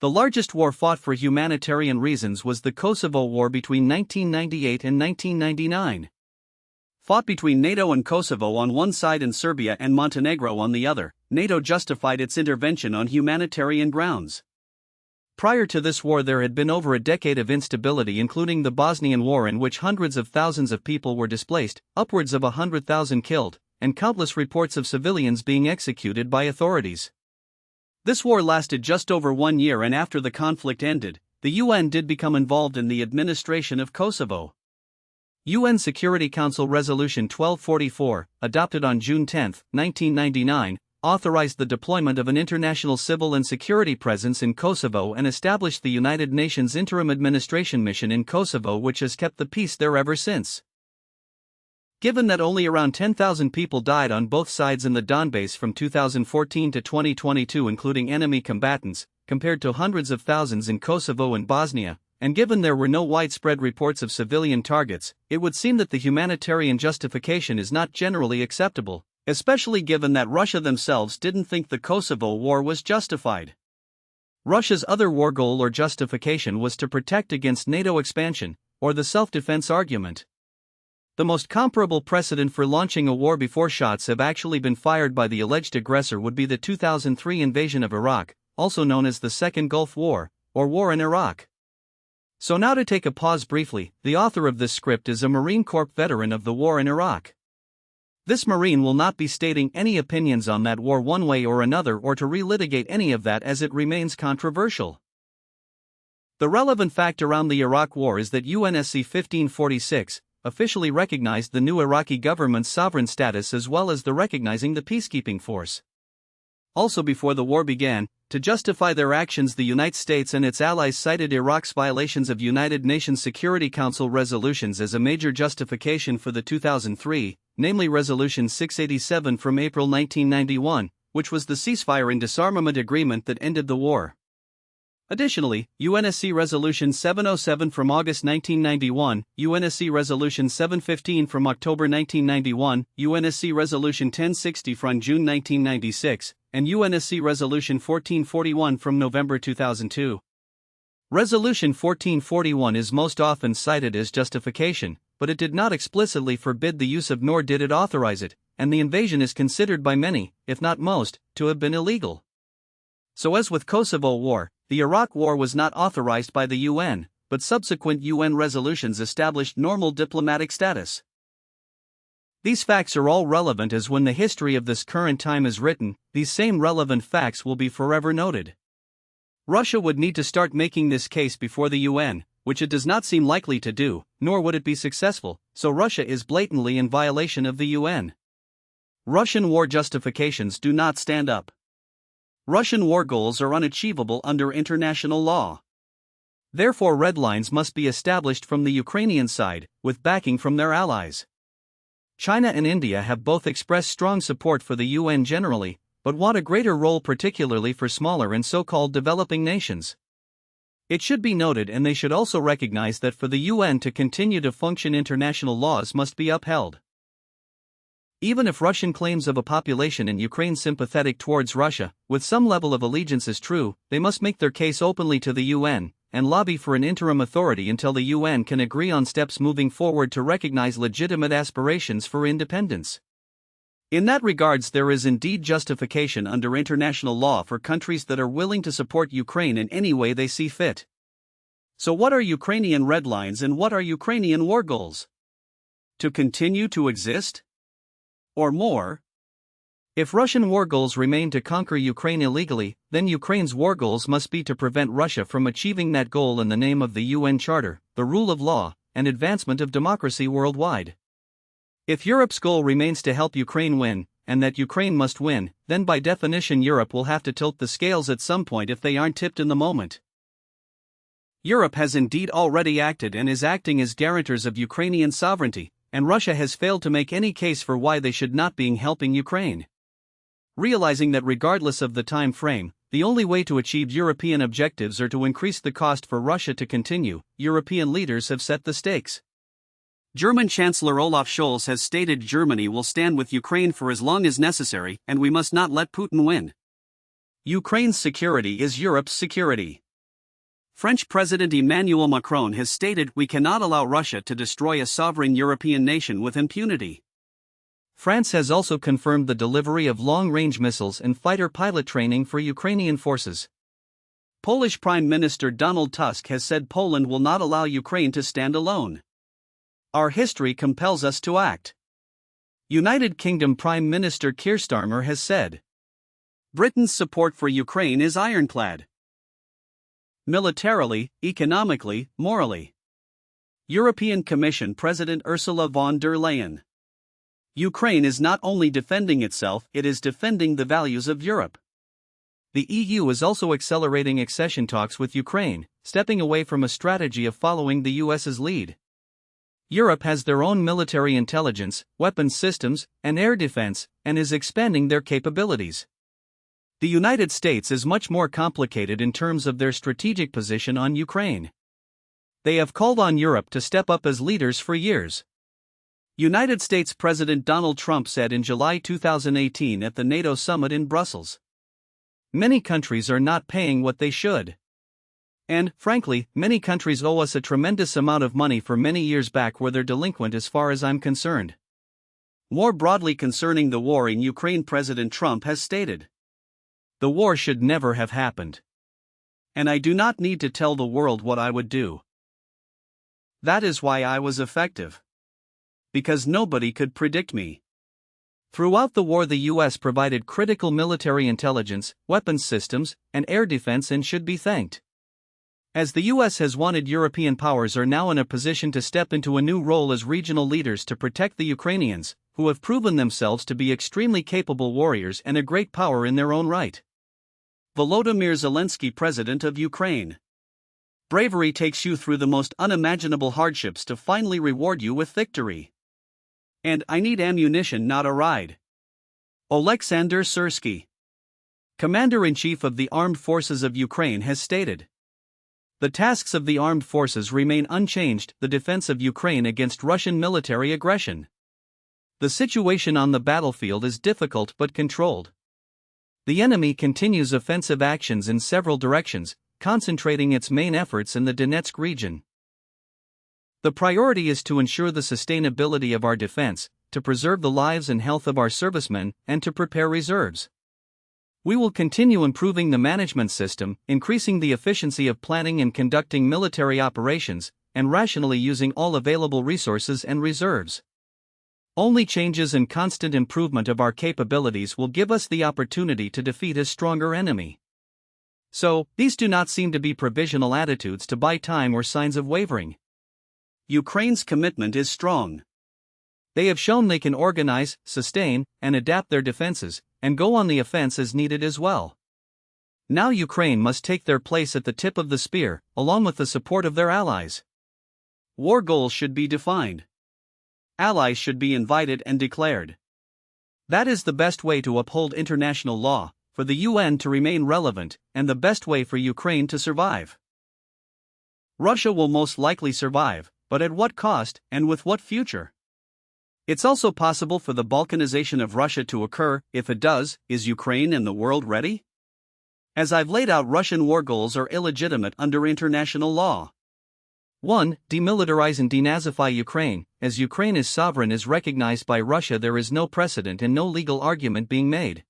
The largest war fought for humanitarian reasons was the Kosovo War between 1998 and 1999. Fought between NATO and Kosovo on one side and Serbia and Montenegro on the other, NATO justified its intervention on humanitarian grounds. Prior to this war, there had been over a decade of instability, including the Bosnian War, in which hundreds of thousands of people were displaced, upwards of 100,000 killed, and countless reports of civilians being executed by authorities. This war lasted just over 1 year, and after the conflict ended, the UN did become involved in the administration of Kosovo. UN Security Council Resolution 1244, adopted on June 10, 1999, authorized the deployment of an international civil and security presence in Kosovo and established the United Nations Interim Administration Mission in Kosovo, which has kept the peace there ever since. Given that only around 10,000 people died on both sides in the Donbass from 2014 to 2022, including enemy combatants, compared to hundreds of thousands in Kosovo and Bosnia, and given there were no widespread reports of civilian targets, it would seem that the humanitarian justification is not generally acceptable, especially given that Russia themselves didn't think the Kosovo war was justified. Russia's other war goal or justification was to protect against NATO expansion, or the self-defense argument. The most comparable precedent for launching a war before shots have actually been fired by the alleged aggressor would be the 2003 invasion of Iraq, also known as the Second Gulf War, or War in Iraq. So now, to take a pause briefly, the author of this script is a Marine Corps veteran of the war in Iraq. This Marine will not be stating any opinions on that war one way or another, or to relitigate any of that, as it remains controversial. The relevant fact around the Iraq War is that UNSC 1546 officially recognized the new Iraqi government's sovereign status, as well as the recognizing the peacekeeping force. Also, before the war began, to justify their actions, the United States and its allies cited Iraq's violations of United Nations Security Council resolutions as a major justification for the 2003, namely Resolution 687 from April 1991, which was the ceasefire and disarmament agreement that ended the war. Additionally, UNSC Resolution 707 from August 1991, UNSC Resolution 715 from October 1991, UNSC Resolution 1060 from June 1996, and UNSC Resolution 1441 from November 2002. Resolution 1441 is most often cited as justification, but it did not explicitly forbid the use of, nor did it authorize it, and the invasion is considered by many, if not most, to have been illegal. So, as with Kosovo War, the Iraq War was not authorized by the UN, but subsequent UN resolutions established normal diplomatic status. These facts are all relevant, as when the history of this current time is written, these same relevant facts will be forever noted. Russia would need to start making this case before the UN, which it does not seem likely to do, nor would it be successful, so Russia is blatantly in violation of the UN. Russian war justifications do not stand up. Russian war goals are unachievable under international law. Therefore, red lines must be established from the Ukrainian side, with backing from their allies. China and India have both expressed strong support for the UN generally, but want a greater role, particularly for smaller and so-called developing nations. It should be noted, and they should also recognize, that for the UN to continue to function, international laws must be upheld. Even if Russian claims of a population in Ukraine sympathetic towards Russia, with some level of allegiance, is true, they must make their case openly to the UN, and lobby for an interim authority until the UN can agree on steps moving forward to recognize legitimate aspirations for independence. In that regards, there is indeed justification under international law for countries that are willing to support Ukraine in any way they see fit. So what are Ukrainian red lines and what are Ukrainian war goals? To continue to exist? Or more? If Russian war goals remain to conquer Ukraine illegally, then Ukraine's war goals must be to prevent Russia from achieving that goal in the name of the UN Charter, the rule of law, and advancement of democracy worldwide. If Europe's goal remains to help Ukraine win, and that Ukraine must win, then by definition Europe will have to tilt the scales at some point if they aren't tipped in the moment. Europe has indeed already acted and is acting as guarantors of Ukrainian sovereignty, and Russia has failed to make any case for why they should not be helping Ukraine. Realizing that regardless of the time frame, the only way to achieve European objectives are to increase the cost for Russia to continue, European leaders have set the stakes. German Chancellor Olaf Scholz has stated Germany will stand with Ukraine for as long as necessary, and we must not let Putin win. Ukraine's security is Europe's security. French President Emmanuel Macron has stated we cannot allow Russia to destroy a sovereign European nation with impunity. France has also confirmed the delivery of long-range missiles and fighter pilot training for Ukrainian forces. Polish Prime Minister Donald Tusk has said Poland will not allow Ukraine to stand alone. Our history compels us to act. United Kingdom Prime Minister Keir Starmer has said Britain's support for Ukraine is ironclad. Militarily, economically, morally. European Commission President Ursula von der Leyen. Ukraine is not only defending itself, it is defending the values of Europe. The EU is also accelerating accession talks with Ukraine, stepping away from a strategy of following the US's lead. Europe has their own military intelligence, weapons systems, and air defense, and is expanding their capabilities. The United States is much more complicated in terms of their strategic position on Ukraine. They have called on Europe to step up as leaders for years. United States President Donald Trump said in July 2018 at the NATO summit in Brussels, "Many countries are not paying what they should. And, frankly, many countries owe us a tremendous amount of money for many years back where they're delinquent as far as I'm concerned." More broadly concerning the war in Ukraine, President Trump has stated, "The war should never have happened. And I do not need to tell the world what I would do. That is why I was effective. Because nobody could predict me." Throughout the war, the US provided critical military intelligence, weapons systems, and air defense and should be thanked. As the US has wanted, European powers are now in a position to step into a new role as regional leaders to protect the Ukrainians, who have proven themselves to be extremely capable warriors and a great power in their own right. Volodymyr Zelensky, President of Ukraine. Bravery takes you through the most unimaginable hardships to finally reward you with victory. And I need ammunition, not a ride. Oleksandr Syrsky, Commander-in-Chief of the Armed Forces of Ukraine, has stated, "The tasks of the armed forces remain unchanged: the defense of Ukraine against Russian military aggression. The situation on the battlefield is difficult but controlled. The enemy continues offensive actions in several directions, concentrating its main efforts in the Donetsk region. The priority is to ensure the sustainability of our defense, to preserve the lives and health of our servicemen, and to prepare reserves. We will continue improving the management system, increasing the efficiency of planning and conducting military operations, and rationally using all available resources and reserves. Only changes and constant improvement of our capabilities will give us the opportunity to defeat a stronger enemy." So, these do not seem to be provisional attitudes to buy time or signs of wavering. Ukraine's commitment is strong. They have shown they can organize, sustain, and adapt their defenses, and go on the offense as needed as well. Now Ukraine must take their place at the tip of the spear, along with the support of their allies. War goals should be defined. Allies should be invited and declared. That is the best way to uphold international law, for the UN to remain relevant, and the best way for Ukraine to survive. Russia will most likely survive, but at what cost, and with what future? It's also possible for the Balkanization of Russia to occur. If it does, is Ukraine and the world ready? As I've laid out, Russian war goals are illegitimate under international law. 1. Demilitarize and denazify Ukraine. As Ukraine is sovereign, is recognized by Russia, there is no precedent and no legal argument being made.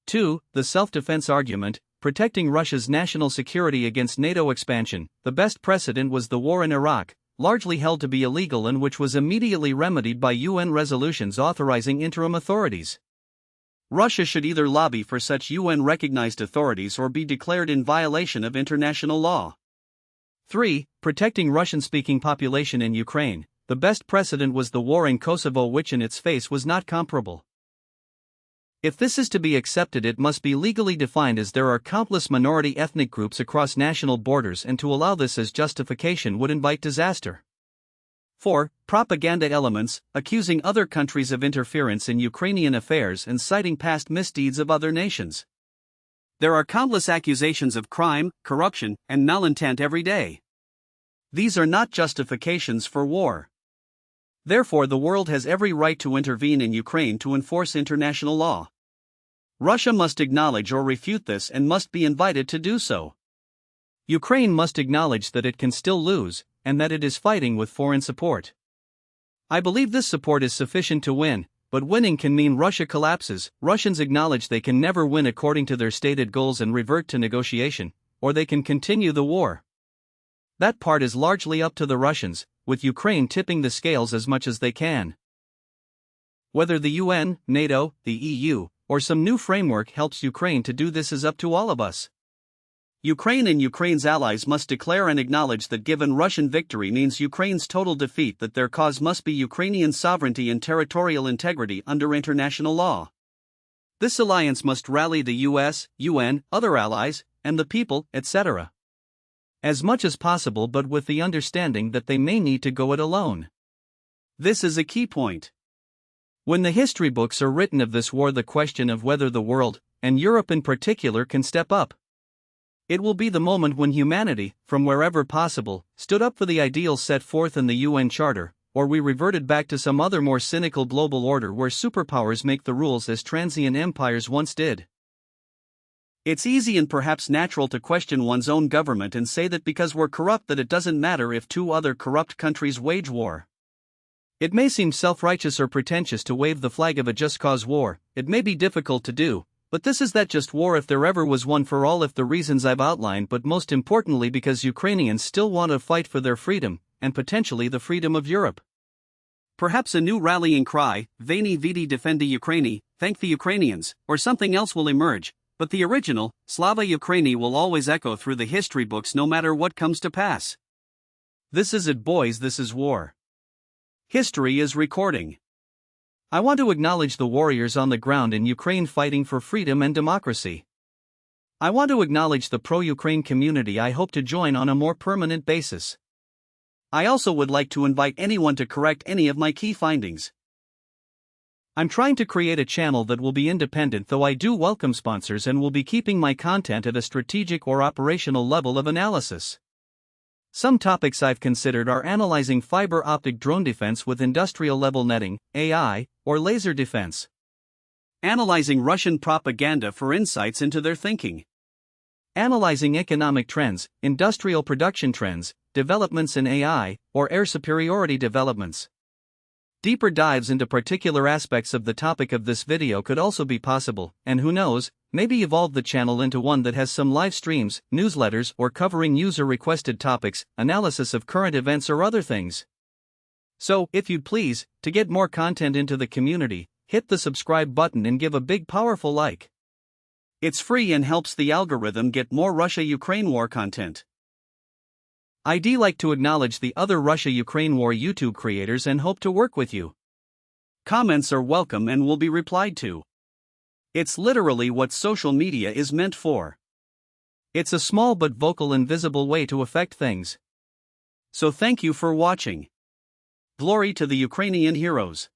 2. The self-defense argument, protecting Russia's national security against NATO expansion. The best precedent was the war in Iraq, largely held to be illegal and which was immediately remedied by UN resolutions authorizing interim authorities. Russia should either lobby for such UN-recognized authorities or be declared in violation of international law. 3. Protecting Russian-speaking population in Ukraine. The best precedent was the war in Kosovo, which in its face was not comparable. If this is to be accepted, it must be legally defined, as there are countless minority ethnic groups across national borders, and to allow this as justification would invite disaster. 4. Propaganda elements, accusing other countries of interference in Ukrainian affairs and citing past misdeeds of other nations. There are countless accusations of crime, corruption, and malintent every day. These are not justifications for war. Therefore, the world has every right to intervene in Ukraine to enforce international law. Russia must acknowledge or refute this and must be invited to do so. Ukraine must acknowledge that it can still lose, and that it is fighting with foreign support. I believe this support is sufficient to win, but winning can mean Russia collapses. Russians acknowledge they can never win according to their stated goals and revert to negotiation, or they can continue the war. That part is largely up to the Russians, with Ukraine tipping the scales as much as they can. Whether the UN, NATO, the EU, or some new framework helps Ukraine to do this is up to all of us. Ukraine and Ukraine's allies must declare and acknowledge that given Russian victory means Ukraine's total defeat, that their cause must be Ukrainian sovereignty and territorial integrity under international law. This alliance must rally the US, UN, other allies, and the people, etc. as much as possible, but with the understanding that they may need to go it alone. This is a key point. When the history books are written of this war, the question of whether the world, and Europe in particular, can step up. It will be the moment when humanity, from wherever possible, stood up for the ideals set forth in the UN Charter, or we reverted back to some other more cynical global order where superpowers make the rules as transient empires once did. It's easy and perhaps natural to question one's own government and say that because we're corrupt that it doesn't matter if two other corrupt countries wage war. It may seem self-righteous or pretentious to wave the flag of a just cause war. It may be difficult to do, but this is that just war if there ever was one, for all of the reasons I've outlined, but most importantly because Ukrainians still want to fight for their freedom, and potentially the freedom of Europe. Perhaps a new rallying cry, Veni Vidi Defendi Ukraini, thank the Ukrainians, or something else will emerge, but the original, Slava Ukraini, will always echo through the history books no matter what comes to pass. This is it, boys, this is war. History is recording. I want to acknowledge the warriors on the ground in Ukraine fighting for freedom and democracy. I want to acknowledge the pro-Ukraine community I hope to join on a more permanent basis. I also would like to invite anyone to correct any of my key findings. I'm trying to create a channel that will be independent, though I do welcome sponsors, and will be keeping my content at a strategic or operational level of analysis. Some topics I've considered are analyzing fiber optic drone defense with industrial level netting, AI, or laser defense. Analyzing Russian propaganda for insights into their thinking. Analyzing economic trends, industrial production trends, developments in AI, or air superiority developments. Deeper dives into particular aspects of the topic of this video could also be possible, and who knows, maybe evolve the channel into one that has some live streams, newsletters, or covering user-requested topics, analysis of current events or other things. So, if you'd please, to get more content into the community, hit the subscribe button and give a big powerful like. It's free and helps the algorithm get more Russia-Ukraine war content. I'd like to acknowledge the other Russia-Ukraine war YouTube creators and hope to work with you. Comments are welcome and will be replied to. It's literally what social media is meant for. It's a small but vocal and visible way to affect things. So thank you for watching. Glory to the Ukrainian heroes.